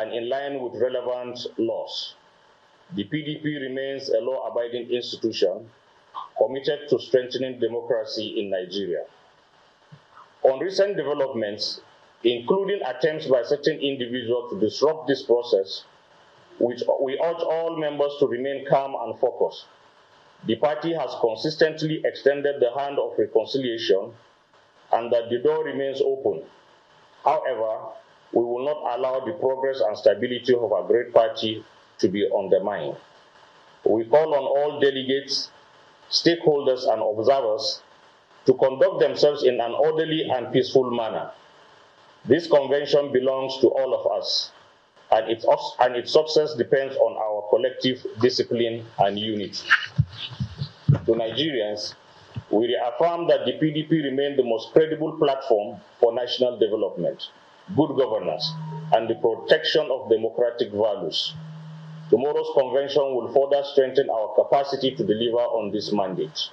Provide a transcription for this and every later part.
and in line with relevant laws. The PDP remains a law-abiding institution committed to strengthening democracy in Nigeria. On recent developments, including attempts by certain individuals to disrupt this process, which we urge all members to remain calm and focused. The party has consistently extended the hand of reconciliation and that the door remains open. However, we will not allow the progress and stability of our great party to be undermined. We call on all delegates, stakeholders, and observers to conduct themselves in an orderly and peaceful manner. This convention belongs to all of us, and its success depends on our collective discipline and unity. To Nigerians, we reaffirm that the PDP remains the most credible platform for national development, good governance, and the protection of democratic values. Tomorrow's convention will further strengthen our capacity to deliver on this mandate.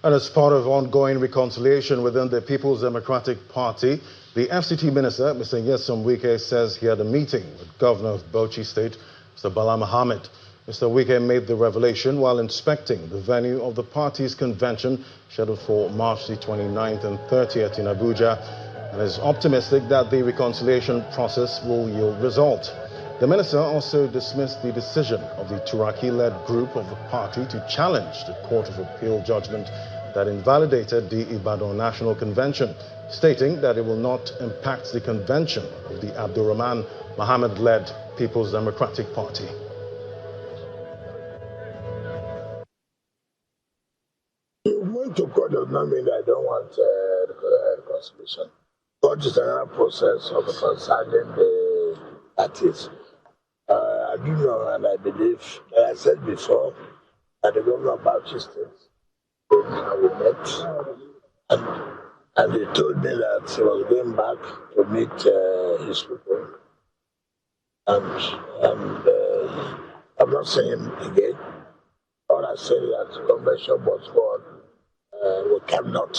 And as part of ongoing reconciliation within the People's Democratic Party, the FCT Minister, Mr. Nyesom Wike, says he had a meeting with Governor of Bauchi State, Mr. Bala Mohammed. Mr. Wike made the revelation while inspecting the venue of the party's convention scheduled for March the 29th and 30th in Abuja, and is optimistic that the reconciliation process will yield result. The minister also dismissed the decision of the Turaki-led group of the party to challenge the Court of Appeal judgment that invalidated the Ibadan National Convention, stating that it will not impact the convention of the Abdurrahman Mohammed-led People's Democratic Party. Going to court does not mean that I don't want reconciliation. Court is another process of reconciling the parties. I do know and I believe, as I said before, that the governor of Bauchi State, we met, and he told me that he was going back to meet his people. And I'm not saying him again. All I say is that the convention was called, we cannot.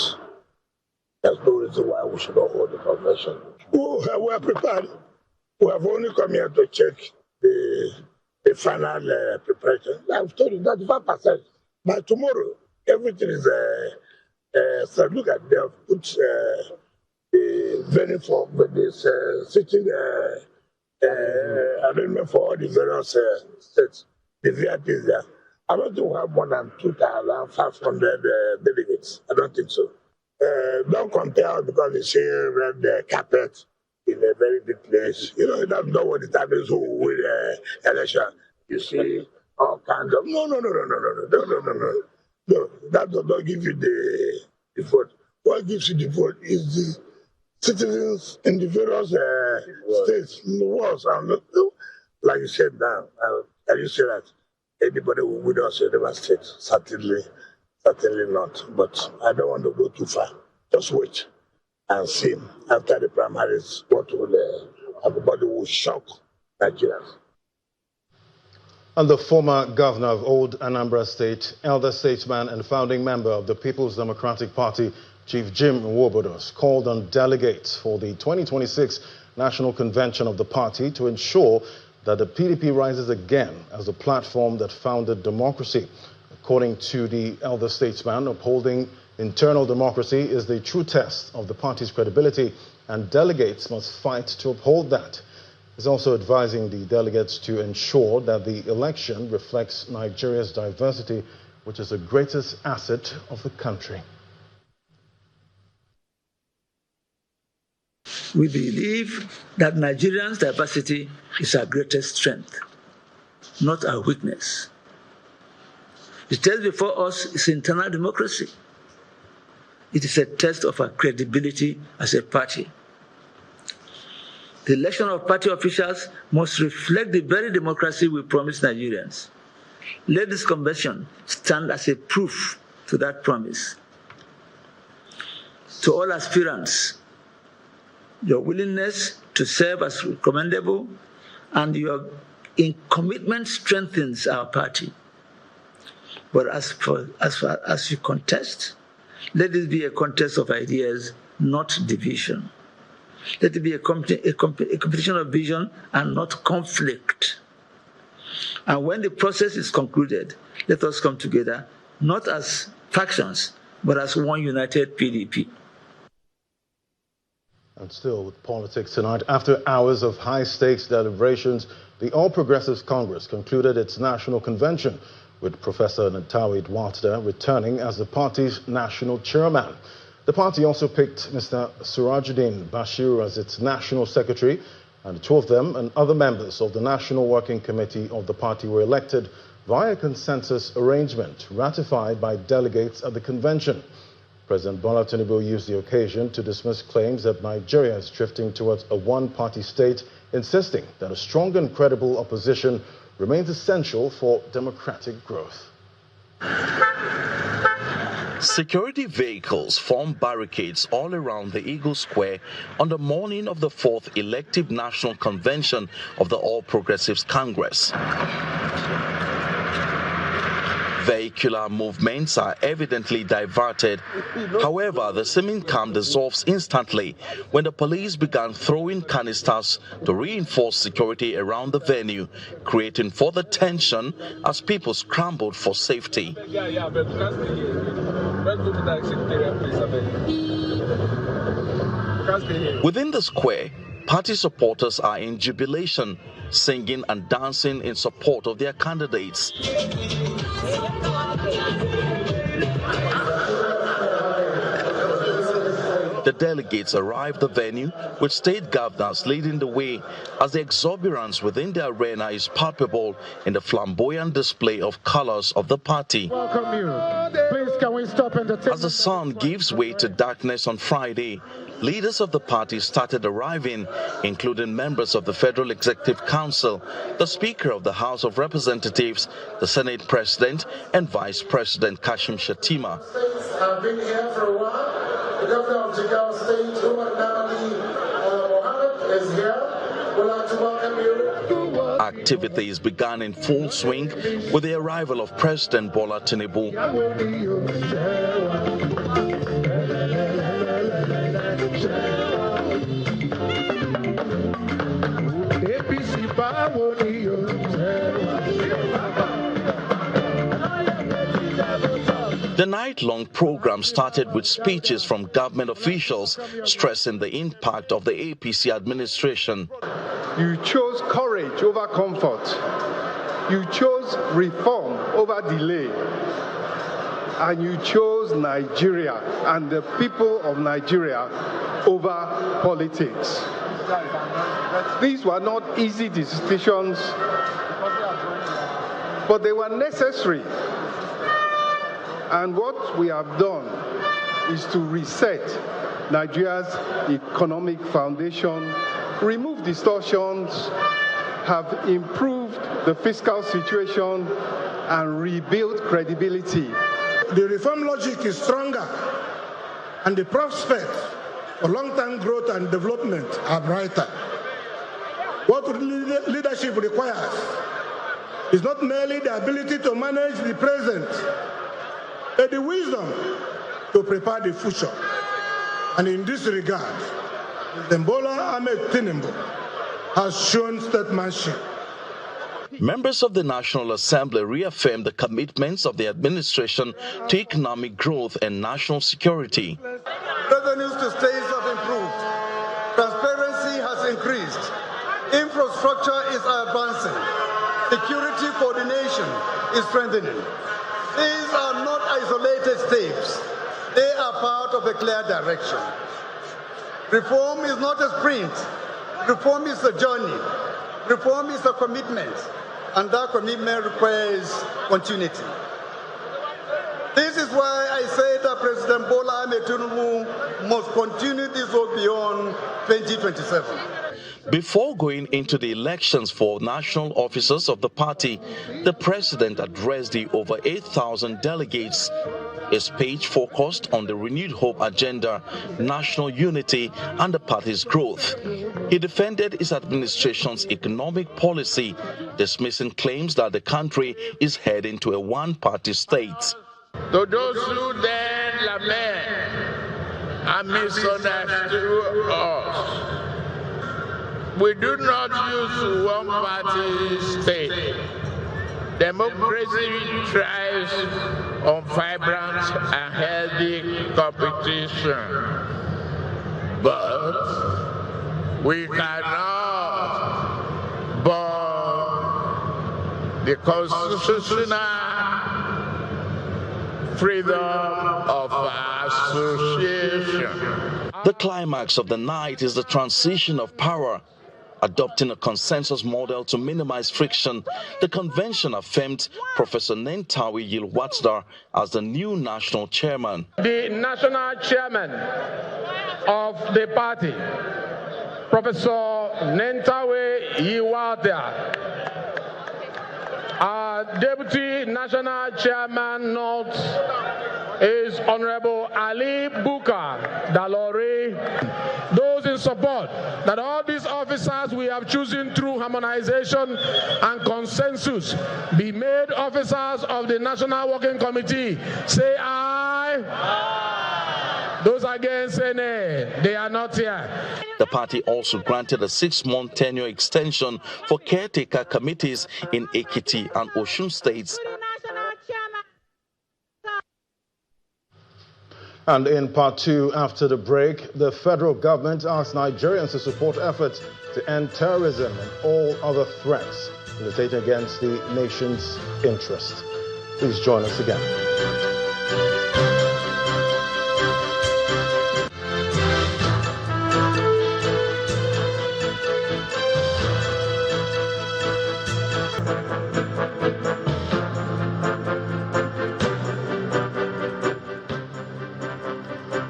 There's no reason why we should not hold the convention. We are prepared. We have only come here to check the final preparation. I've told you 95%. By tomorrow, everything is so look at they have put the venue for this sitting arrangement for all the various states, the VIPs there. I don't think we have more than 2,500 delegates. I don't think so. Don't compare because you see red carpet in a very big place. You know, you don't know what it happens who will win the election. You see all kinds of no. That does not give you the vote. What gives you the vote is the citizens in the various states, in the world. Like you said now, can you say that anybody will win us in the state? Certainly not. But I don't want to go too far. Just wait and see after the primaries what will everybody will shock Nigerians. And the former governor of Old Anambra State, elder statesman and founding member of the People's Democratic Party, Chief Jim Nwobodos, called on delegates for the 2026 National Convention of the party to ensure that the PDP rises again as the platform that founded democracy. According to the elder statesman, upholding internal democracy is the true test of the party's credibility, and delegates must fight to uphold that. He's also advising the delegates to ensure that the election reflects Nigeria's diversity, which is the greatest asset of the country. We believe that Nigerians' diversity is our greatest strength, not our weakness. The test before us is internal democracy. It is a test of our credibility as a party. The election of party officials must reflect the very democracy we promised Nigerians. Let this convention stand as a proof to that promise. To all aspirants, your willingness to serve is commendable, and your commitment strengthens our party. But as far as you contest, let this be a contest of ideas, not division. Let it be a competition of vision and not conflict. And when the process is concluded, let us come together, not as factions, but as one united PDP. And still with politics tonight, after hours of high-stakes deliberations, the All Progressives Congress concluded its national convention, with Professor Ntawe Duarte returning as the party's national chairman. The party also picked Mr. Surajuddin Bashir as its national secretary, and the two of them and other members of the National Working Committee of the party were elected via consensus arrangement ratified by delegates at the convention. President Bola Tinubu used the occasion to dismiss claims that Nigeria is drifting towards a one-party state, insisting that a strong and credible opposition remains essential for democratic growth. Security vehicles formed barricades all around the Eagle Square on the morning of the 4th elective national convention of the All Progressives Congress. Vehicular movements are evidently diverted. However, the seeming calm dissolves instantly when the police began throwing canisters to reinforce security around the venue, creating further tension as people scrambled for safety. Within the square, party supporters are in jubilation, singing and dancing in support of their candidates. The delegates arrived at the venue with state governors leading the way as the exuberance within the arena is palpable in the flamboyant display of colors of the party. Welcome you. Please, can we stop entertaining? As the sun gives way to darkness on Friday, leaders of the party started arriving, including members of the Federal Executive Council, the Speaker of the House of Representatives, the Senate President, and Vice President Kashim Shettima. I've been here for a while. The governor of Jigawa State, Mohammed, is here. We'd like to welcome you. Activities began in full swing with the arrival of President Bola Tinubu. The night-long program started with speeches from government officials stressing the impact of the APC administration. You chose courage over comfort. You chose reform over delay. And you chose Nigeria and the people of Nigeria over politics. These were not easy decisions, but they were necessary. And what we have done is to reset Nigeria's economic foundation, remove distortions, have improved the fiscal situation, and rebuild credibility. The reform logic is stronger, and the prospects for long-term growth and development are brighter. What leadership requires is not merely the ability to manage the present, but the wisdom to prepare the future. And in this regard, President Bola Tinubu has shown statesmanship. Members of the National Assembly reaffirmed the commitments of the administration to economic growth and national security. Revenues to states have improved. Transparency has increased. Infrastructure is advancing. Security coordination is strengthening. These are not isolated steps. They are part of a clear direction. Reform is not a sprint. Reform is a journey. Reform is a commitment. And that commitment requires continuity. This is why I say that President Bola Tinubu must continue this work beyond 2027. Before going into the elections for national officers of the party, the president addressed the over 8,000 delegates. His speech focused on the renewed hope agenda, national unity, and the party's growth. He defended his administration's economic policy, dismissing claims that the country is heading to a one-party state. To those who then lament and misunderstood us, We do not use one-party state. Democracy thrives on vibrant and healthy competition. But we cannot burn the constitutional freedom of association. The climax of the night is the transition of power. Adopting a consensus model to minimize friction, the convention affirmed Professor Nentawe Yilwatsda as the new national chairman. The national chairman of the party, Professor Nentawe Yilwatsda. Our deputy national chairman North is Honorable Ali Bukar Dalori. Those in support that all these officers we have chosen through harmonization and consensus be made officers of the National Working Committee, say aye. Aye. Those against, say nay. They are not here. The party also granted a 6-month tenure extension for caretaker committees in Ekiti and Osun states. And in part 2, after the break, the federal government asked Nigerians to support efforts to end terrorism and all other threats militating against the nation's interest. Please join us again.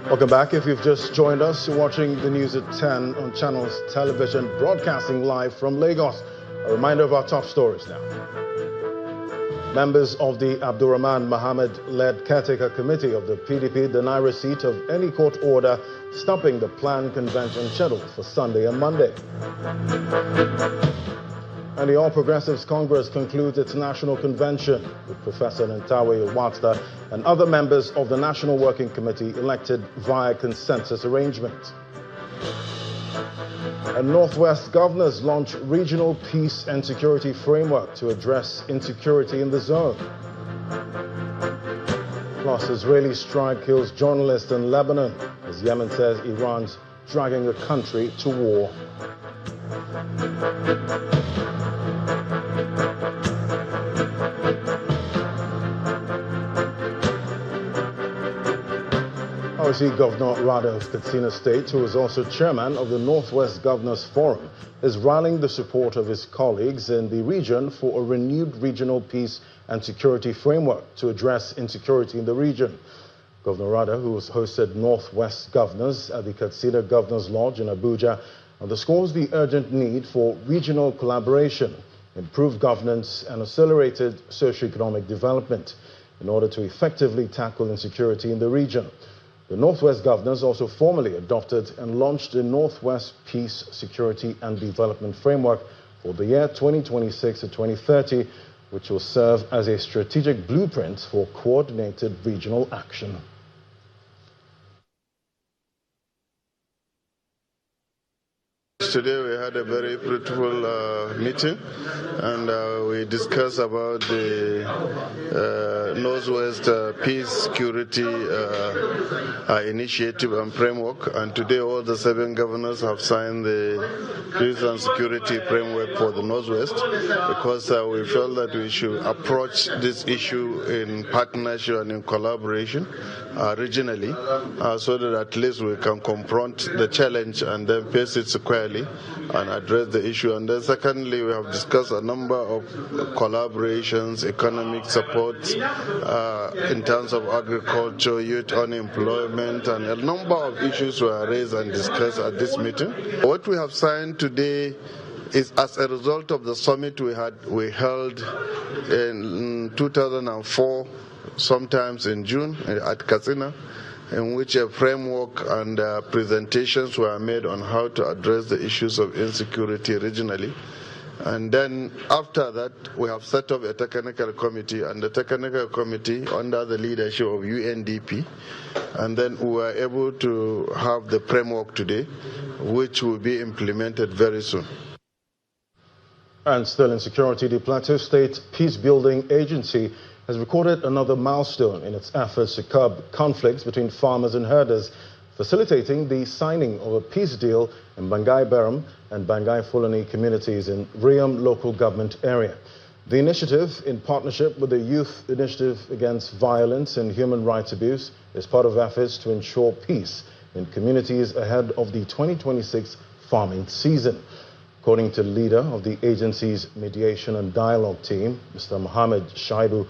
Welcome back. If you've just joined us, you're watching the news at 10 on Channels Television, broadcasting live from Lagos. A reminder of our top stories now. Members of the Abdurrahman Mohammed-led caretaker committee of the PDP deny receipt of any court order stopping the planned convention scheduled for Sunday and Monday. And the All Progressives Congress concludes its national convention with Professor Nentawe Yilwatsda and other members of the National Working Committee elected via consensus arrangement. And Northwest governors launch regional peace and security framework to address insecurity in the zone. Plus, Israeli strike kills journalist in Lebanon as Yemen says Iran's dragging the country to war. OC Governor Rada of Katsina State, who is also chairman of the Northwest Governors Forum, is rallying the support of his colleagues in the region for a renewed regional peace and security framework to address insecurity in the region. Governor Rada, who has hosted Northwest Governors at the Katsina Governors Lodge in Abuja, underscores the urgent need for regional collaboration, improved governance, and accelerated socio-economic development in order to effectively tackle insecurity in the region. The Northwest Governors also formally adopted and launched the Northwest Peace, Security and Development Framework for the year 2026 to 2030, which will serve as a strategic blueprint for coordinated regional action. Today we had a very fruitful meeting, and we discussed about the Northwest Peace Security Initiative and Framework. And today all the 7 governors have signed the Peace and Security Framework for the Northwest, because we felt that we should approach this issue in partnership and in collaboration regionally, so that at least we can confront the challenge and then face it squarely and address the issue. And then secondly, we have discussed a number of collaborations, economic support in terms of agriculture, youth unemployment, and a number of issues were raised and discussed at this meeting. What we have signed today is as a result of the summit we held in 2004, sometimes in June at Katsina, in which a framework and presentations were made on how to address the issues of insecurity regionally. And then after that, we have set up a technical committee, and the technical committee under the leadership of UNDP. And then we were able to have the framework today, which will be implemented very soon. And still in security, the Plateau State Peace-Building Agency has recorded another milestone in its efforts to curb conflicts between farmers and herders, facilitating the signing of a peace deal in Bangai Beram and Bangai Fulani communities in Riam local government area. The initiative, in partnership with the Youth Initiative Against Violence and Human Rights Abuse, is part of efforts to ensure peace in communities ahead of the 2026 farming season. According to the leader of the agency's mediation and dialogue team, Mr. Mohammed Shaibu,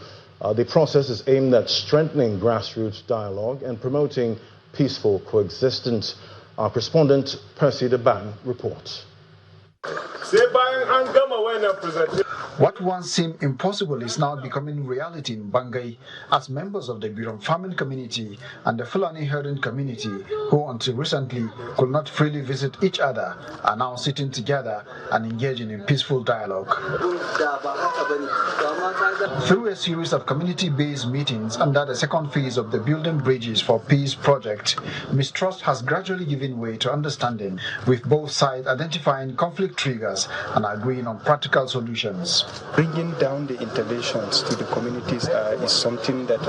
the process is aimed at strengthening grassroots dialogue and promoting peaceful coexistence. Our correspondent, Percy Debang, reports. What once seemed impossible is now becoming reality in Bangai, as members of the Birom farming community and the Fulani herding community, who until recently could not freely visit each other, are now sitting together and engaging in peaceful dialogue. Through a series of community-based meetings under the second phase of the Building Bridges for Peace project, mistrust has gradually given way to understanding, with both sides identifying conflict triggers and agreeing on practical solutions. Bringing down the interventions to the communities is something that,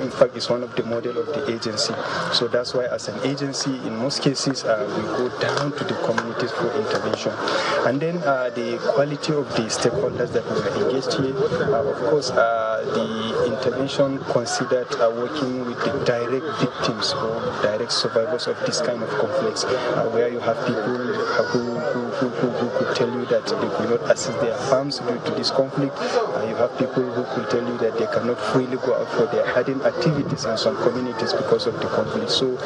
in fact, is one of the model of the agency. So that's why, as an agency, in most cases, we go down to the communities for intervention. And then the quality of the stakeholders that we are engaged here, of course, the intervention considered working with the direct victims or direct survivors of this kind of conflicts, where you have people who could tell you that they could not access their farms due to this conflict. You have people who could tell you that they cannot freely go out for their herding activities in some communities because of the conflict. So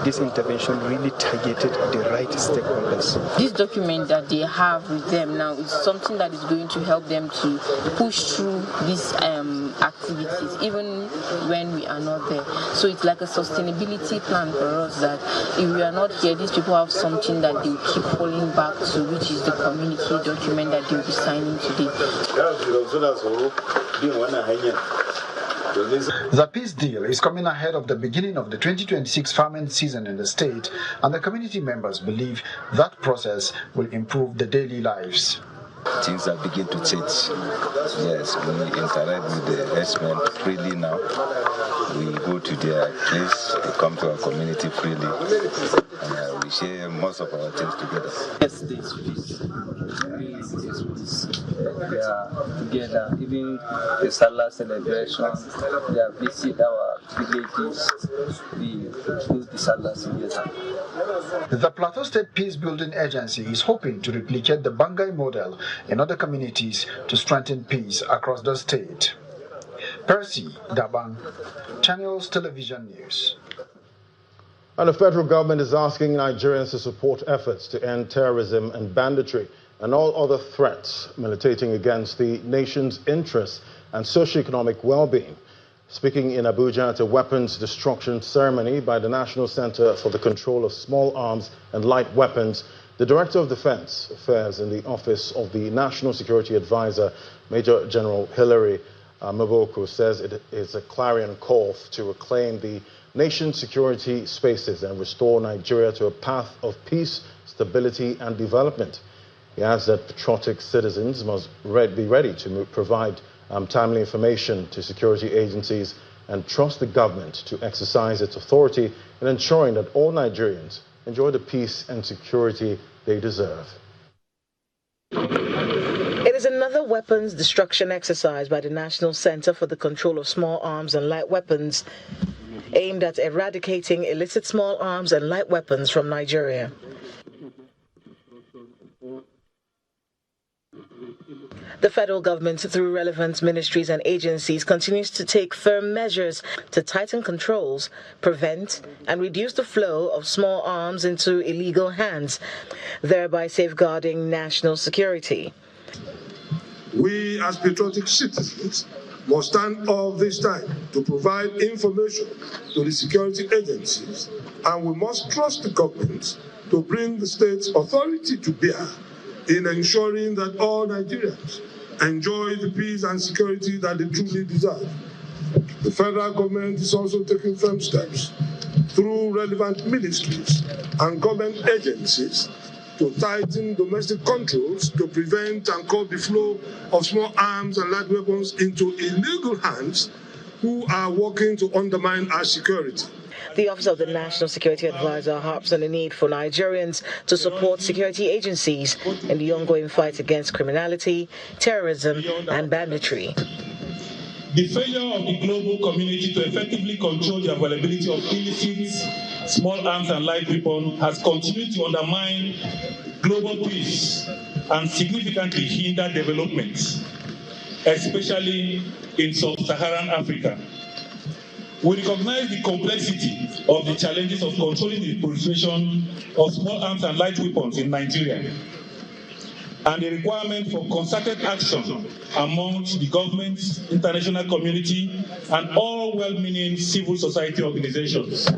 this intervention really targeted the right stakeholders. This document that they have with them now is something that is going to help them to push through these activities, even when we are not there. So it's like a sustainability plan for us, that if we are not here, these people have something that they keep falling back to, which is the community document that they will be signing today. The peace deal is coming ahead of the beginning of the 2026 farming season in the state, and the community members believe that process will improve the daily lives. Things are beginning to change. Yes, we interact with the herdsmen freely now. We go to their place, they come to our community freely, and we share most of our things together. Yes, there's peace. We are together. Even the Salah celebration, they have visited our villages. We do the Salah together. The Plateau State Peace Building Agency is hoping to replicate the Bangai model in other communities to strengthen peace across the state. Percy Dabang, Channels Television News. And the federal government is asking Nigerians to support efforts to end terrorism and banditry and all other threats militating against the nation's interests and socio-economic well-being. Speaking in Abuja at a weapons destruction ceremony by the National Center for the Control of Small Arms and Light Weapons, the Director of Defense Affairs in the Office of the National Security Advisor, Major General Hilary Maboko, says it is a clarion call to reclaim the nation's security spaces and restore Nigeria to a path of peace, stability and development. He adds that patriotic citizens must be ready to provide timely information to security agencies and trust the government to exercise its authority in ensuring that all Nigerians enjoy the peace and security they deserve. It is another weapons destruction exercise by the National Center for the Control of Small Arms and Light Weapons, aimed at eradicating illicit small arms and light weapons from Nigeria. The federal government, through relevant ministries and agencies, continues to take firm measures to tighten controls, prevent and reduce the flow of small arms into illegal hands, thereby safeguarding national security. We, as patriotic citizens, must stand up this time to provide information to the security agencies, and we must trust the government to bring the state's authority to bear in ensuring that all Nigerians enjoy the peace and security that they truly deserve. The federal government is also taking firm steps through relevant ministries and government agencies to tighten domestic controls to prevent and curb the flow of small arms and light weapons into illegal hands who are working to undermine our security. The Office of the National Security Advisor harps on the need for Nigerians to support security agencies in the ongoing fight against criminality, terrorism, and banditry. The failure of the global community to effectively control the availability of illicit small arms and light weapons has continued to undermine global peace and significantly hinder development, especially in sub-Saharan Africa. We recognize the complexity of the challenges of controlling the proliferation of small arms and light weapons in Nigeria, and the requirement for concerted action amongst the government, international community, and all well-meaning civil society organizations.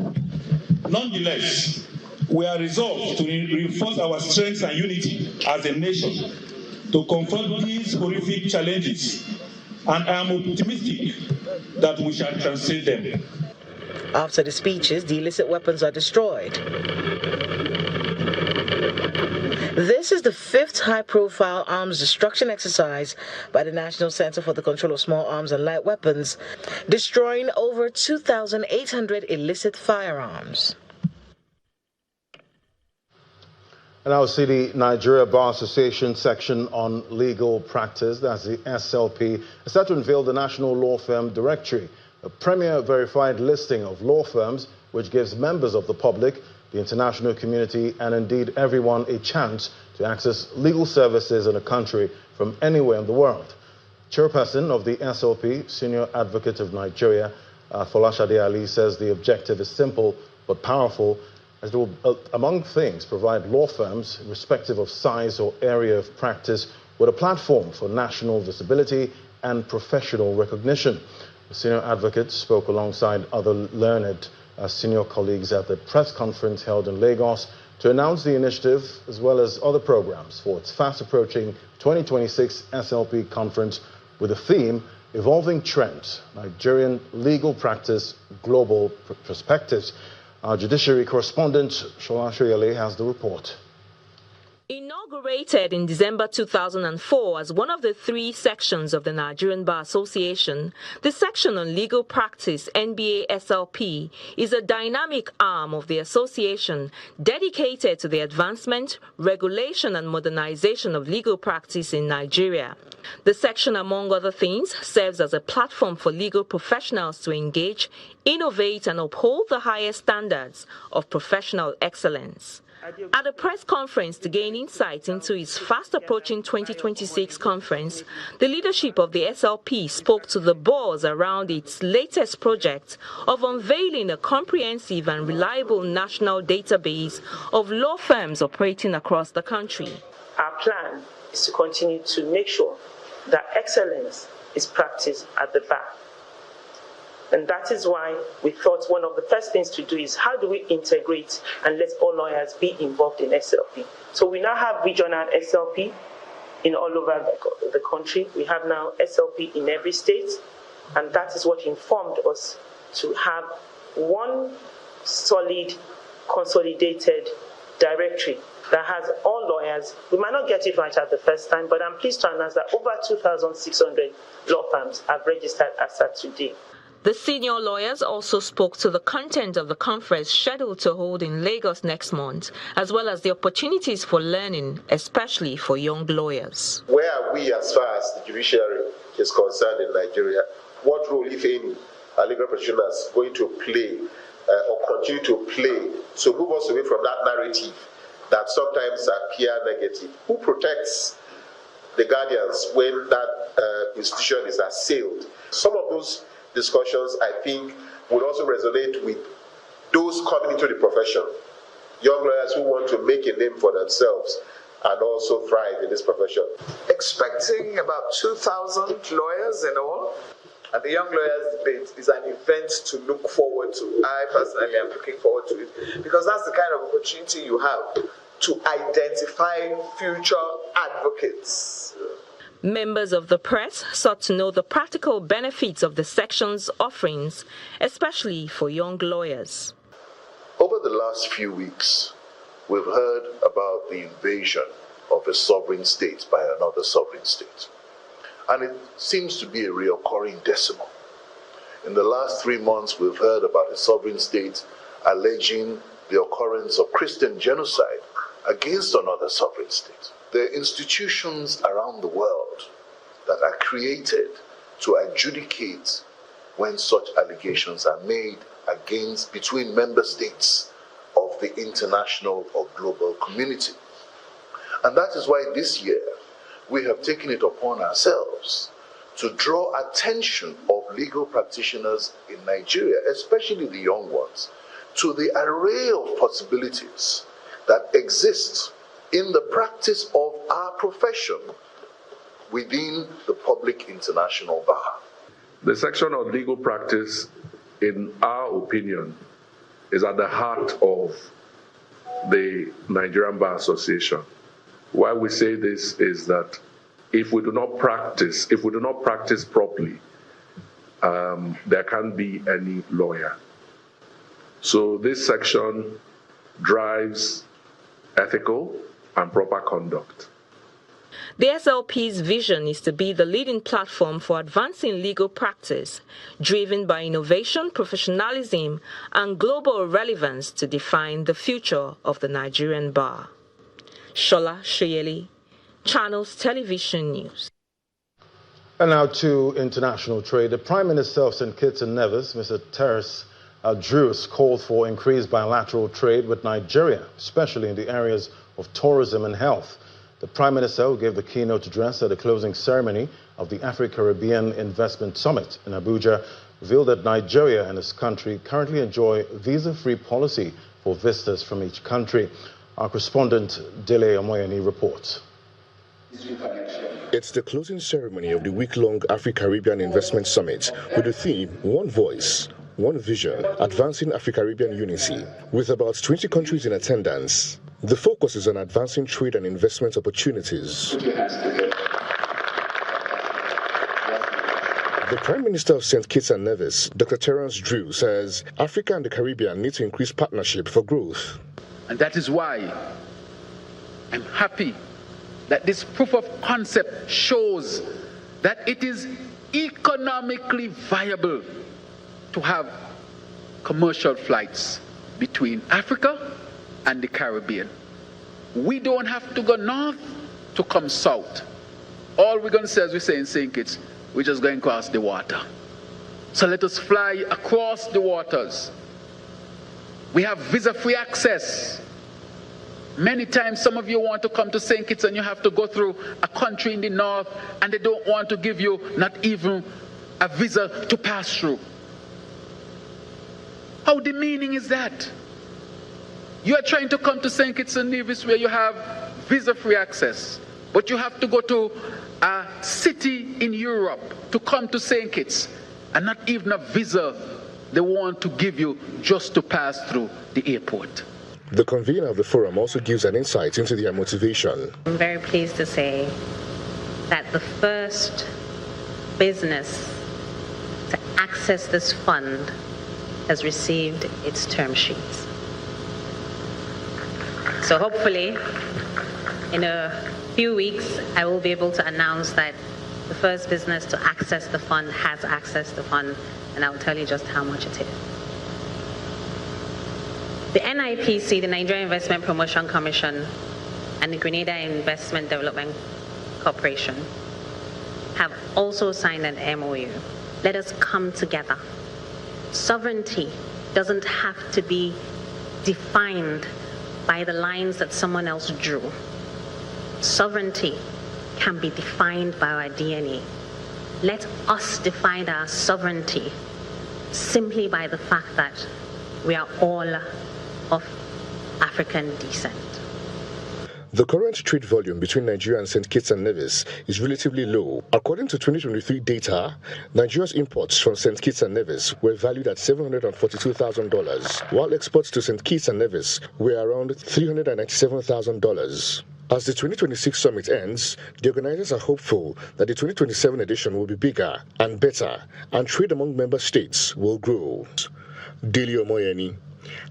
Nonetheless, we are resolved to reinforce our strength and unity as a nation to confront these horrific challenges, and I am optimistic that we shall transcend them. After the speeches, the illicit weapons are destroyed. This is the fifth high-profile arms destruction exercise by the National Center for the Control of Small Arms and Light Weapons, destroying over 2,800 illicit firearms. And now see the Nigeria Bar Association section on legal practice, that's the SLP, is set to unveil the National Law Firm Directory, a premier verified listing of law firms which gives members of the public, the international community, and indeed everyone a chance to access legal services in a country from anywhere in the world. Chairperson of the SLP, Senior Advocate of Nigeria, Folashade Ali, says the objective is simple but powerful, as it will, among things, provide law firms, irrespective of size or area of practice, with a platform for national visibility and professional recognition. The senior advocate spoke alongside other learned senior colleagues at the press conference held in Lagos to announce the initiative as well as other programs for its fast-approaching 2026 SLP conference with the theme, Evolving Trends, Nigerian Legal Practice, Global Perspectives. Our judiciary correspondent, Shola Shoyale, has the report. Inaugurated in December 2004 as one of the three sections of the Nigerian Bar Association, the section on legal practice, NBA SLP, is a dynamic arm of the association dedicated to the advancement, regulation and modernization of legal practice in Nigeria. The section, among other things, serves as a platform for legal professionals to engage, innovate and uphold the highest standards of professional excellence. At a press conference to gain insight into its fast-approaching 2026 conference, the leadership of the SLP spoke to the boards around its latest project of unveiling a comprehensive and reliable national database of law firms operating across the country. Our plan is to continue to make sure that excellence is practiced at the bar. And that is why we thought one of the first things to do is how do we integrate and let all lawyers be involved in SLP. So we now have regional SLP in all over the country. We have now SLP in every state. And that is what informed us to have one solid, consolidated directory that has all lawyers. We might not get it right at the first time, but I'm pleased to announce that over 2,600 law firms have registered as at today. The senior lawyers also spoke to the content of the conference scheduled to hold in Lagos next month, as well as the opportunities for learning, especially for young lawyers. Where are we as far as the judiciary is concerned in Nigeria? What role, if any, are legal practitioners going to play or continue to play to move us away from that narrative that sometimes appear negative? Who protects the guardians when that institution is assailed? Some of those discussions, I think, would also resonate with those coming into the profession, young lawyers who want to make a name for themselves and also thrive in this profession. Expecting about 2,000 lawyers in all, and the Young Lawyers Debate is an event to look forward to. I personally am looking forward to it because that's the kind of opportunity you have to identify future advocates. Members of the press sought to know the practical benefits of the section's offerings, especially for young lawyers. Over the last few weeks, we've heard about the invasion of a sovereign state by another sovereign state. And it seems to be a reoccurring decimal. In the last 3 months, we've heard about a sovereign state alleging the occurrence of Christian genocide against another sovereign state. There are institutions around the world that are created to adjudicate when such allegations are made between member states of the international or global community. And that is why this year we have taken it upon ourselves to draw attention of legal practitioners in Nigeria, especially the young ones, to the array of possibilities that exist in the practice of our profession within the public international bar. The section on legal practice, in our opinion, is at the heart of the Nigerian Bar Association. Why we say this is that if we do not practice properly, there can't be any lawyer. So this section drives ethical and proper conduct. The SLP's vision is to be the leading platform for advancing legal practice, driven by innovation, professionalism, and global relevance to define the future of the Nigerian bar. Shola Shoyeli, Channels Television News. And now to international trade. The Prime Minister of St. Kitts and Nevis, Mr. Terence Drews, called for increased bilateral trade with Nigeria, especially in the areas of tourism and health. The Prime Minister, who gave the keynote address at the closing ceremony of the Africa-Caribbean Investment Summit in Abuja, revealed that Nigeria and his country currently enjoy visa-free policy for visitors from each country. Our correspondent Dele Omoyeni reports. It's the closing ceremony of the week-long Africa-Caribbean Investment Summit with the theme, One Voice, One Vision, Advancing Africa-Caribbean Unity, with about 20 countries in attendance. The focus is on advancing trade and investment opportunities. The Prime Minister of St. Kitts and Nevis, Dr. Terence Drews, says Africa and the Caribbean need to increase partnership for growth. And that is why I'm happy that this proof of concept shows that it is economically viable to have commercial flights between Africa and the Caribbean. We don't have to go north to come south. All we're going to say, as we say in St. Kitts, we're just going across the water. So let us fly across the waters. We have visa-free access. Many times some of you want to come to St. Kitts and you have to go through a country in the north and they don't want to give you not even a visa to pass through. How demeaning is that? You are trying to come to St. Kitts and Nevis where you have visa-free access, but you have to go to a city in Europe to come to St. Kitts, and not even a visa they want to give you just to pass through the airport. The convener of the forum also gives an insight into their motivation. I'm very pleased to say that the first business to access this fund has received its term sheets. So hopefully, in a few weeks, I will be able to announce that the first business to access the fund has accessed the fund, and I will tell you just how much it is. The NIPC, the Nigeria Investment Promotion Commission, and the Grenada Investment Development Corporation have also signed an MOU. Let us come together. Sovereignty doesn't have to be defined by the lines that someone else drew. Sovereignty can be defined by our DNA. Let us define our sovereignty simply by the fact that we are all of African descent. The current trade volume between Nigeria and St. Kitts and Nevis is relatively low. According to 2023 data, Nigeria's imports from St. Kitts and Nevis were valued at $742,000, while exports to St. Kitts and Nevis were around $397,000. As the 2026 summit ends, the organizers are hopeful that the 2027 edition will be bigger and better, and trade among member states will grow. Delio Moyeni,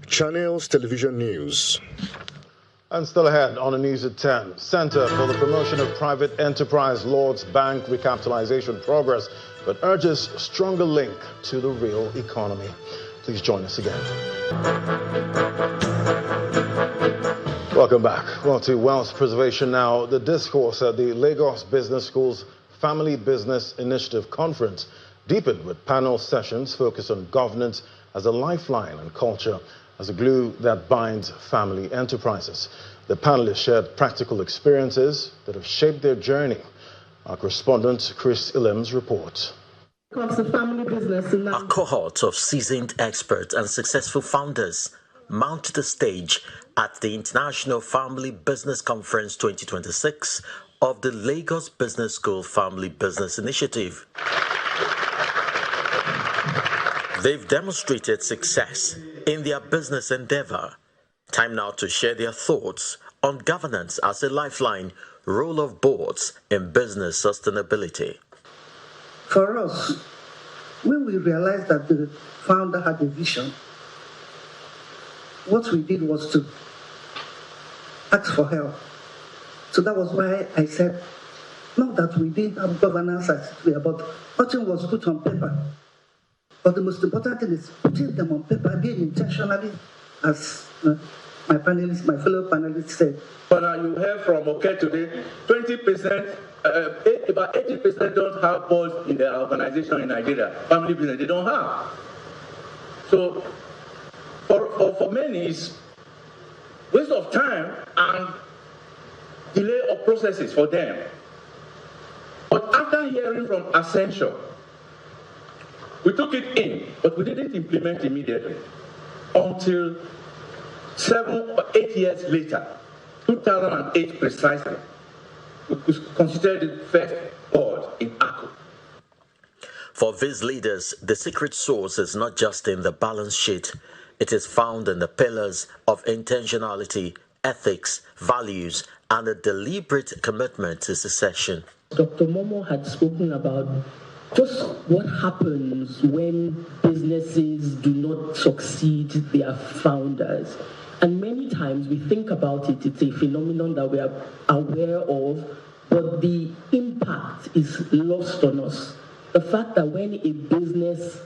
Channels Television News. And still ahead on the news at 10, Center for the Promotion of Private Enterprise Lords Bank recapitalization progress, but urges stronger link to the real economy. Please join us again. Welcome back. Well, to wealth preservation now. The discourse at the Lagos Business School's Family Business Initiative Conference deepened with panel sessions focused on governance as a lifeline and culture as a glue that binds family enterprises. The panelists shared practical experiences that have shaped their journey. Our correspondent Chris Ilem's report. A cohort of seasoned experts and successful founders mount the stage at the International Family Business Conference 2026 of the Lagos Business School Family Business Initiative. They've demonstrated success in their business endeavor. Time now to share their thoughts on governance as a lifeline, role of boards in business sustainability. For us, when we realized that the founder had a vision, what we did was to ask for help. So that was why I said, not that we didn't have governance as we are, but nothing was put on paper. But the most important thing is putting them on paper, being intentionally, as my fellow panelists said. But you heard from OK today, 20%, about 80% don't have boards in their organization in Nigeria. Family business, they don't have. So for many, it's waste of time and delay of processes for them. But after hearing from Ascension, we took it in, but we didn't implement immediately until 7 or 8 years later, 2008 precisely. We considered the first board in Akko. For these leaders, the secret sauce is not just in the balance sheet. It is found in the pillars of intentionality, ethics, values, and a deliberate commitment to succession. Dr. Momo had spoken about just what happens when businesses do not succeed their founders. And many times we think about it, it's a phenomenon that we are aware of, but the impact is lost on us. The fact that when a business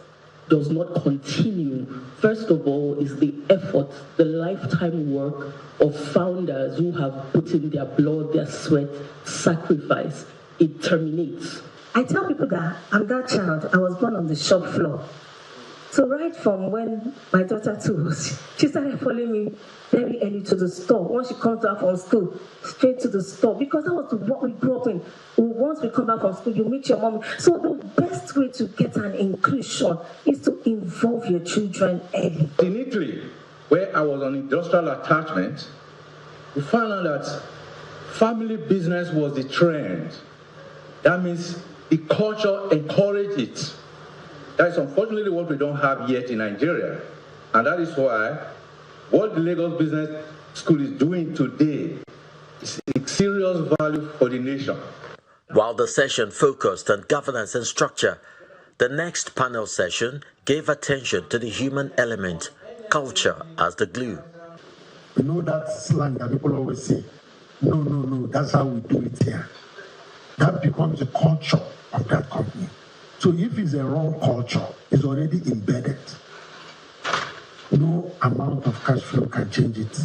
does not continue, first of all, is the effort, the lifetime work of founders who have put in their blood, their sweat, sacrifice. It terminates. I tell people that I'm that child. I was born on the shop floor. So right from when my daughter too, she started following me very early to the store. Once she comes back from school, straight to the store. Because that was what we grew up in. Once we come back from school, you meet your mom. So the best way to get an inclusion is to involve your children early. In Italy, where I was on industrial attachment, we found out that family business was the trend. That means the culture encouraged it. That is unfortunately what we don't have yet in Nigeria. And that is why what the Lagos Business School is doing today is a serious value for the nation. While the session focused on governance and structure, the next panel session gave attention to the human element, culture as the glue. You know that slang that people always say, no, that's how we do it here. That becomes the culture of that company. So if it's a wrong culture, it's already embedded. No amount of cash flow can change it.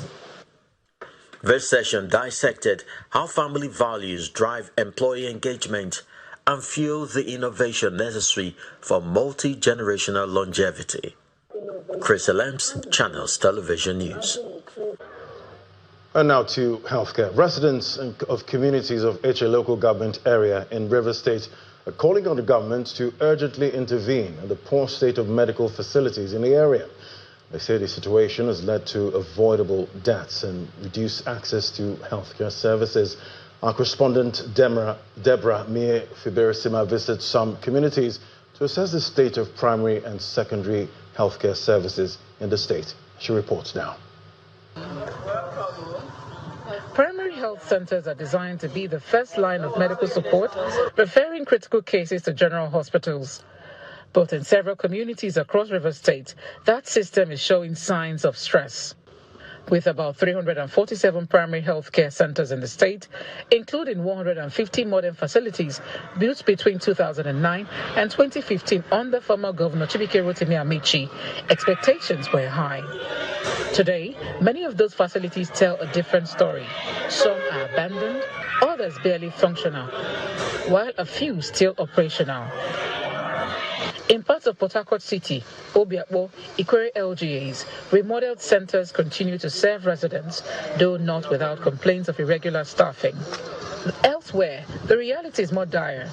This session dissected how family values drive employee engagement and fuel the innovation necessary for multi-generational longevity. Chris Alems, Channels Television News. And now to healthcare. Residents of communities of Eche local government area in Rivers State are calling on the government to urgently intervene in the poor state of medical facilities in the area. They say the situation has led to avoidable deaths and reduced access to healthcare services. Our correspondent Deborah Mie Fiberisima visits some communities to assess the state of primary and secondary healthcare services in the state. She reports now. Primary health centers are designed to be the first line of medical support, referring critical cases to general hospitals. But in several communities across Rivers State, that system is showing signs of stress. With about 347 primary health care centers in the state, including 150 modern facilities built between 2009 and 2015 under former Governor Chibike Rotimi Amici, expectations were high. Today, many of those facilities tell a different story. Some are abandoned, others barely functional, while a few still operational. In parts of Port Harcourt City, Obiakpo, Ikwere LGAs, remodeled centers continue to serve residents, though not without complaints of irregular staffing. Elsewhere, the reality is more dire.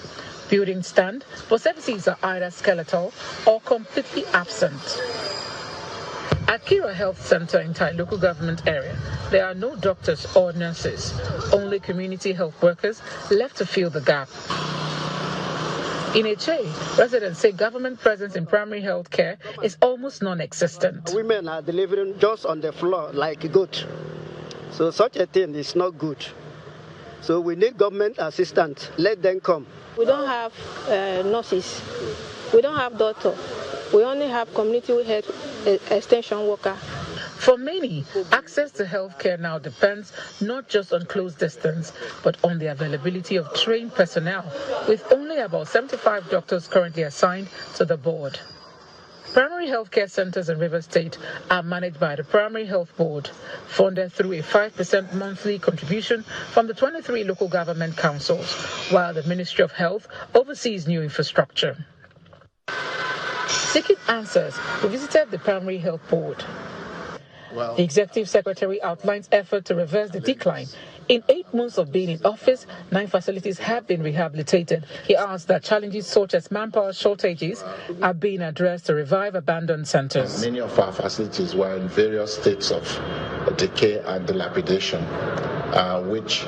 Buildings stand, but services are either skeletal or completely absent. At Kira Health Center in Tai local government area, there are no doctors or nurses, only community health workers left to fill the gap. In Eche, residents say government presence in primary health care is almost non-existent. Women are delivering just on the floor like a goat. So such a thing is not good. So we need government assistance. Let them come. We don't have nurses. We don't have doctors. We only have community health extension worker. For many, access to healthcare now depends not just on close distance, but on the availability of trained personnel, with only about 75 doctors currently assigned to the board. Primary healthcare centers in Rivers State are managed by the Primary Health Board, funded through a 5% monthly contribution from the 23 local government councils, while the Ministry of Health oversees new infrastructure. Seeking answers, we visited the Primary Health Board. The Executive Secretary outlines effort to reverse the decline. In 8 months of being in office, 9 facilities have been rehabilitated. He asked that challenges such as manpower shortages are being addressed to revive abandoned centers. Many of our facilities were in various states of decay and dilapidation, which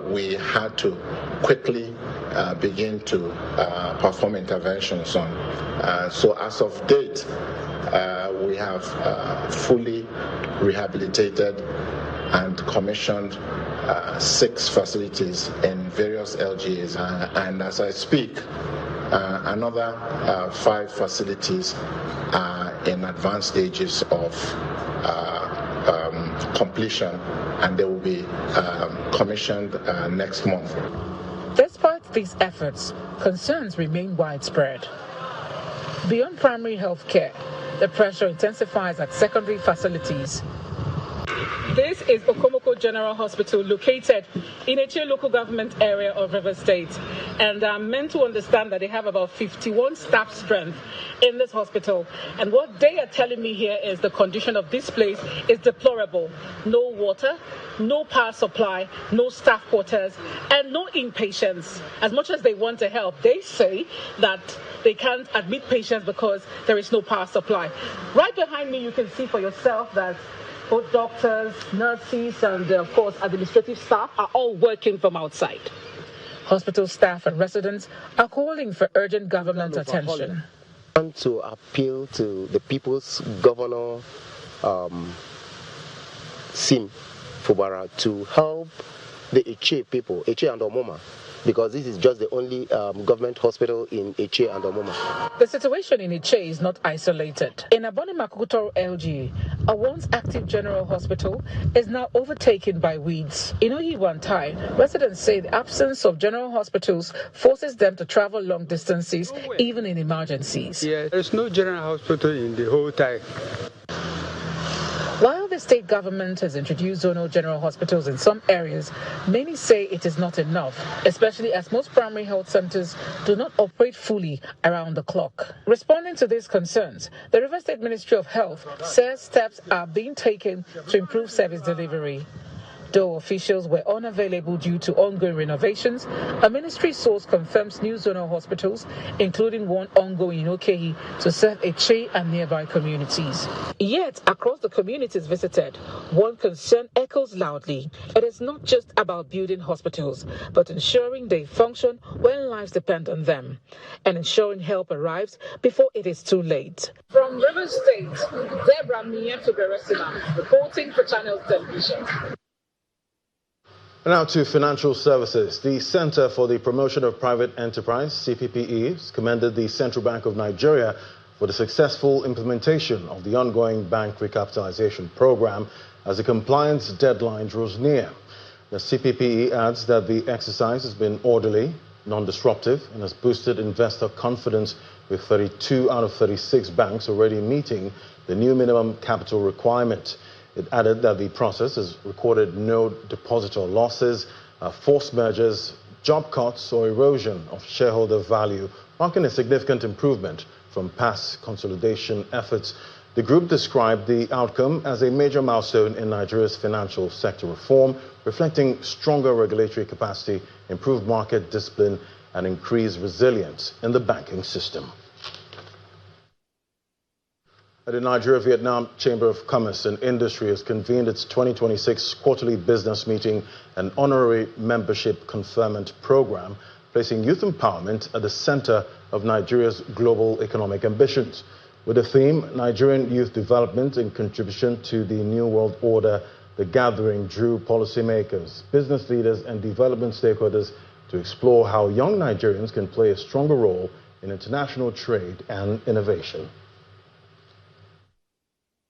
we had to quickly begin to perform interventions on. So as of date, we have fully rehabilitated and commissioned 6 facilities in various LGAs. And as I speak, another 5 facilities are in advanced stages of completion, and they will be commissioned next month. Despite these efforts, concerns remain widespread. Beyond primary health care, the pressure intensifies at secondary facilities. This is Okomoko General Hospital, located in Eche local government area of Rivers State. And I'm meant to understand that they have about 51 staff strength in this hospital. And what they are telling me here is the condition of this place is deplorable. No water, no power supply, no staff quarters, and no inpatients. As much as they want to help, they say that they can't admit patients because there is no power supply. Right behind me, you can see for yourself that both doctors, nurses, and of course administrative staff are all working from outside. Hospital staff and residents are calling for urgent government attention. I want to appeal to the people's governor, Sim Fubara, to help the Eche people, Eche and Omoma, because this is just the only government hospital in Eche and Omoma. The situation in Eche is not isolated. In Aboni Makukutoro LG, a once active general hospital is now overtaken by weeds. In Oyiwantai, residents say the absence of general hospitals forces them to travel long distances, even in emergencies. Yeah, there's no general hospital in the whole time. While the state government has introduced zonal general hospitals in some areas, many say it is not enough, especially as most primary health centers do not operate fully around the clock. Responding to these concerns, the River State Ministry of Health says steps are being taken to improve service delivery. Though officials were unavailable due to ongoing renovations, a ministry source confirms new zonal hospitals, including one ongoing in Okehi, to serve Eche and nearby communities. Yet, across the communities visited, one concern echoes loudly. It is not just about building hospitals, but ensuring they function when lives depend on them, and ensuring help arrives before it is too late. From Rivers State, Deborah Mietuberesina, reporting for Channels Television. Now to financial services. The Center for the Promotion of Private Enterprise, CPPE, has commended the Central Bank of Nigeria for the successful implementation of the ongoing bank recapitalization program as the compliance deadline draws near. The CPPE adds that the exercise has been orderly, non-disruptive, and has boosted investor confidence, with 32 out of 36 banks already meeting the new minimum capital requirement. It added that the process has recorded no depositor losses, forced mergers, job cuts, or erosion of shareholder value, marking a significant improvement from past consolidation efforts. The group described the outcome as a major milestone in Nigeria's financial sector reform, reflecting stronger regulatory capacity, improved market discipline, and increased resilience in the banking system. The Nigeria-Vietnam Chamber of Commerce and Industry has convened its 2026 quarterly business meeting and honorary membership conferment program, placing youth empowerment at the center of Nigeria's global economic ambitions. With the theme, Nigerian Youth Development in Contribution to the New World Order, the gathering drew policymakers, business leaders, and development stakeholders to explore how young Nigerians can play a stronger role in international trade and innovation.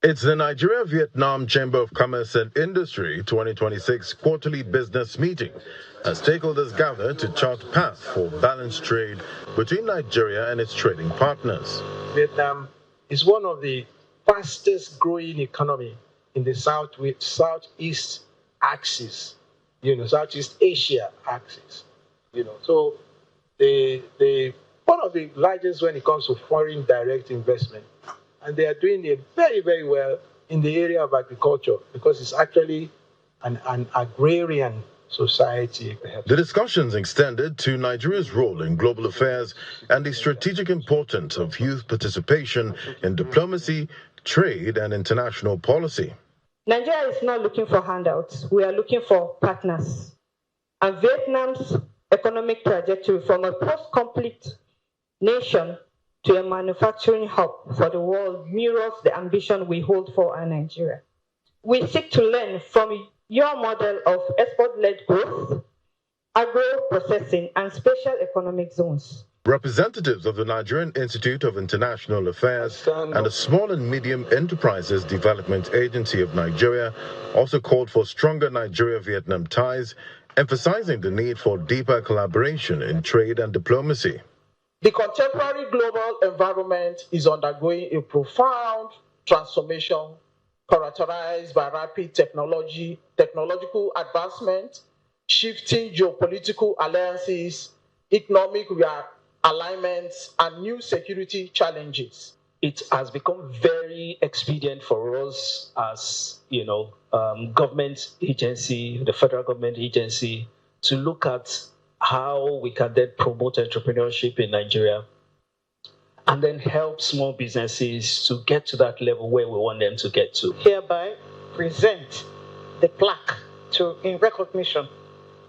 It's the Nigeria-Vietnam Chamber of Commerce and Industry 2026 quarterly business meeting, as stakeholders gather to chart path for balanced trade between Nigeria and its trading partners. Vietnam is one of the fastest growing economy in the Southeast axis, Southeast Asia axis, So they one of the largest when it comes to foreign direct investment. And they are doing it very, very well in the area of agriculture because it's actually an agrarian society. The discussions extended to Nigeria's role in global affairs and the strategic importance of youth participation in diplomacy, trade, and international policy. Nigeria is not looking for handouts. We are looking for partners. And Vietnam's economic trajectory from a post-conflict nation to a manufacturing hub for the world mirrors the ambition we hold for our Nigeria. We seek to learn from your model of export-led growth, agro-processing, and special economic zones. Representatives of the Nigerian Institute of International Affairs and the Small and Medium Enterprises Development Agency of Nigeria also called for stronger Nigeria-Vietnam ties, emphasizing the need for deeper collaboration in trade and diplomacy. The contemporary global environment is undergoing a profound transformation characterized by rapid technological advancement, shifting geopolitical alliances, economic alignments, and new security challenges. It has become very expedient for us as, government agency, the federal government agency, to look at how we can then promote entrepreneurship in Nigeria and then help small businesses to get to that level where we want them to get to. Hereby present the plaque in recognition.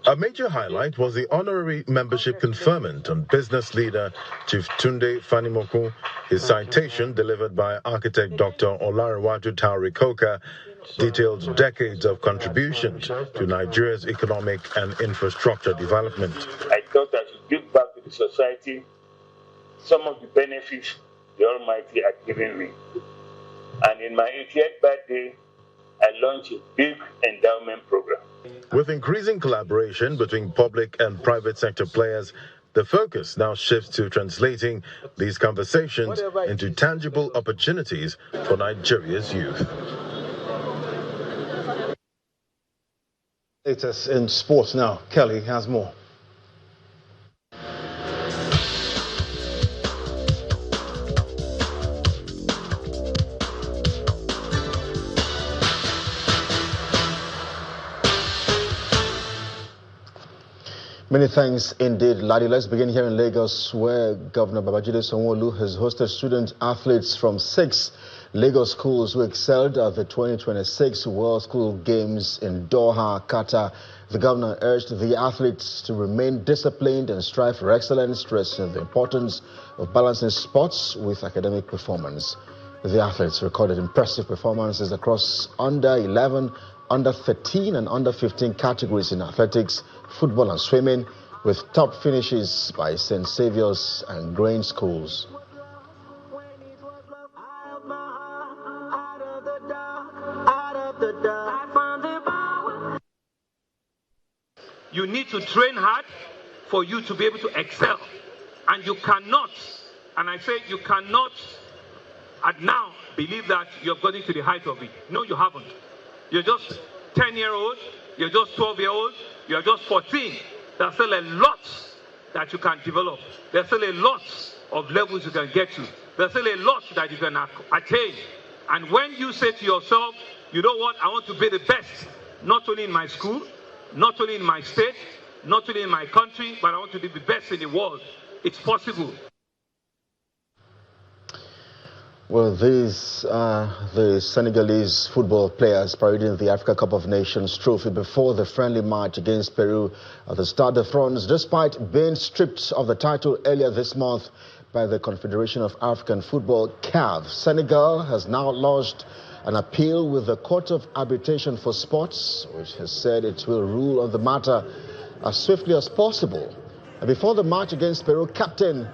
A major highlight was the honorary membership conferment on business leader Chief Tunde Fanimoku. His citation, delivered by architect Dr. Olarewaju Taurikoka, detailed decades of contributions to Nigeria's economic and infrastructure development. I thought I should give back to the society some of the benefits the Almighty had given me. And in my 80th birthday, I launched a big endowment program. With increasing collaboration between public and private sector players, the focus now shifts to translating these conversations into tangible opportunities for Nigeria's youth. Latest in sports now. Kelly has more. Many thanks indeed, Ladi. Let's begin here in Lagos, where Governor Babajide Sanwo-Olu has hosted student athletes from 6 Lagos schools who excelled at the 2026 World School Games in Doha, Qatar. The governor urged the athletes to remain disciplined and strive for excellence, stressing the importance of balancing sports with academic performance. The athletes recorded impressive performances across under 11, under 13 and under 15 categories in athletics, football and swimming, with top finishes by St. Saviour's and Grain schools. You need to train hard for you to be able to excel. And you cannot, and I say you cannot at now believe that you have gotten to the height of it. No, you haven't. You're just 10-year-old, you're just 12-year-old, you're just 14. There's still a lot that you can develop. There's still a lot of levels you can get to. There's still a lot that you can attain. And when you say to yourself, you know what, I want to be the best, not only in my school, not only in my state, not only in my country, but I want to be the best in the world. It's possible. Well, these are the Senegalese football players parading the Africa Cup of Nations trophy before the friendly match against Peru at the Stade de France, despite being stripped of the title earlier this month by the Confederation of African Football, CAF. Senegal has now lodged an appeal with the Court of Arbitration for Sports, which has said it will rule on the matter as swiftly as possible. And before the match against Peru, Captain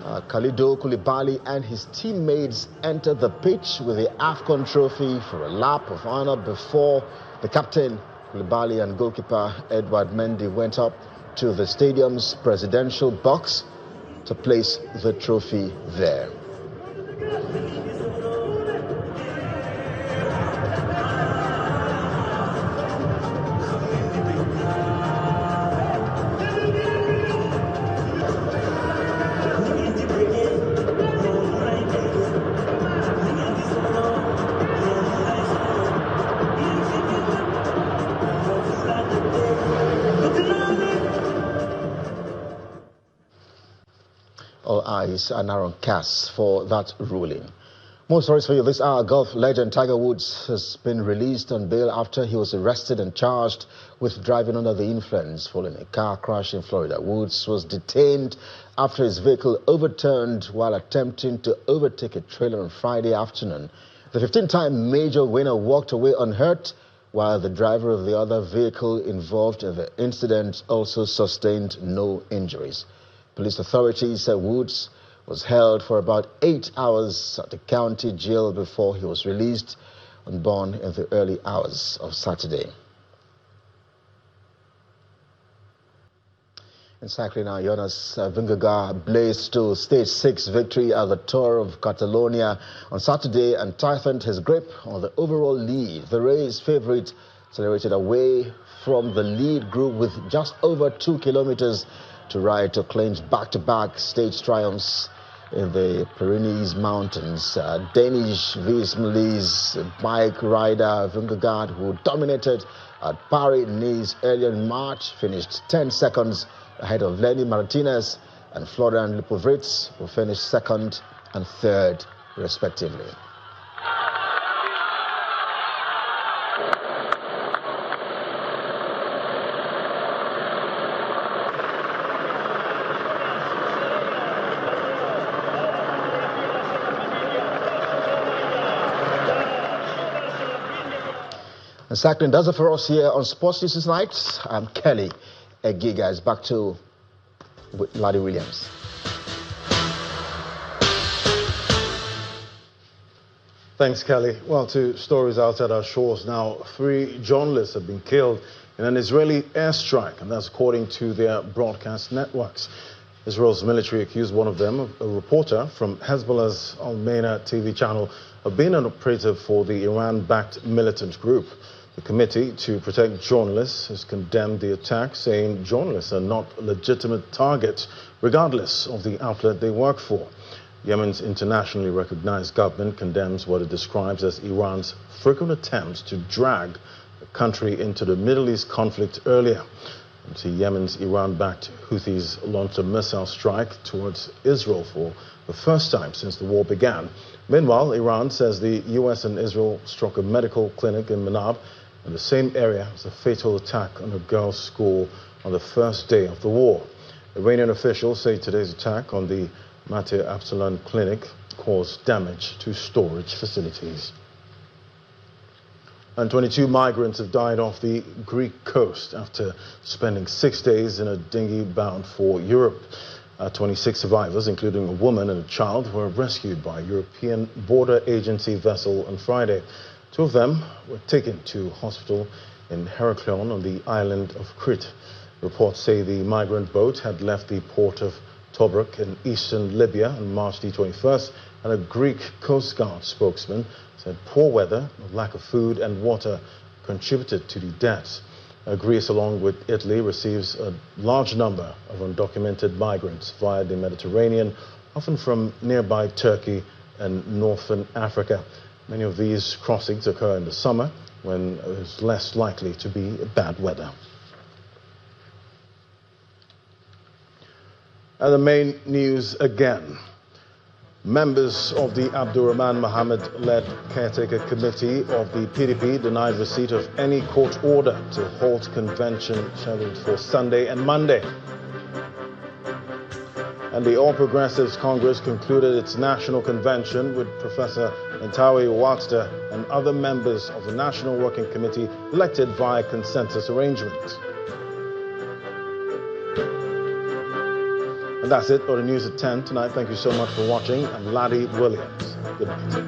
Kalidou Koulibaly and his teammates entered the pitch with the AFCON trophy for a lap of honor before the captain, Koulibaly, and goalkeeper Edouard Mendy went up to the stadium's presidential box to place the trophy there. All eyes are now on CAS for that ruling. More stories for you this hour. Golf legend Tiger Woods has been released on bail after he was arrested and charged with driving under the influence following a car crash in Florida. Woods was detained after his vehicle overturned while attempting to overtake a trailer on Friday afternoon. The 15-time major winner walked away unhurt, while the driver of the other vehicle involved in the incident also sustained no injuries. Police authorities said Woods was held for about 8 hours at the county jail before he was released on bond in the early hours of Saturday. In cycling now, Jonas Vingegaard blazed to stage 6 victory at the Tour of Catalonia on Saturday and tightened his grip on the overall lead. The race favourite accelerated away from the lead group with just over 2 kilometers to ride to clinch back-to-back stage triumphs in the Pyrenees Mountains. Danish Vismalee's bike rider Vingegaard, who dominated at Paris-Nice earlier in March, finished 10 seconds ahead of Lenny Martinez and Florian Lipovitz, who finished second and third, respectively. And cycling does it for us here on Sports News Tonight. I'm Kelly Egiga. It's back to Ladi Williams. Thanks, Kelly. Well, to stories outside our shores now. 3 journalists have been killed in an Israeli airstrike, and that's according to their broadcast networks. Israel's military accused one of them, a reporter from Hezbollah's Al-Meina TV channel, of being an operative for the Iran-backed militant group. The Committee to Protect Journalists has condemned the attack, saying journalists are not legitimate targets, regardless of the outlet they work for. Yemen's internationally recognized government condemns what it describes as Iran's frequent attempts to drag the country into the Middle East conflict earlier. Yemen's Iran-backed Houthis launched a missile strike towards Israel for the first time since the war began. Meanwhile, Iran says the U.S. and Israel struck a medical clinic in Manab in the same area as a fatal attack on a girls' school on the first day of the war. Iranian officials say today's attack on the Mate Absalan clinic caused damage to storage facilities. And 22 migrants have died off the Greek coast after spending 6 days in a dinghy bound for Europe. 26 survivors, including a woman and a child, were rescued by a European Border Agency vessel on Friday. 2 of them were taken to hospital in Heraklion on the island of Crete. Reports say the migrant boat had left the port of Tobruk in eastern Libya on March the 21st, and a Greek Coast Guard spokesman said poor weather, lack of food and water contributed to the deaths. Greece, along with Italy, receives a large number of undocumented migrants via the Mediterranean, often from nearby Turkey and northern Africa. Many of these crossings occur in the summer, when there's less likely to be bad weather. And the main news again. Members of the Abdurrahman Mohammed-led caretaker committee of the PDP denied receipt of any court order to halt convention scheduled for Sunday and Monday. And the All Progressives Congress concluded its national convention with Professor Ntawe Watster and other members of the National Working Committee elected via consensus arrangement. And that's it for the news at 10 tonight. Thank you so much for watching. I'm Laddie Williams. Good night.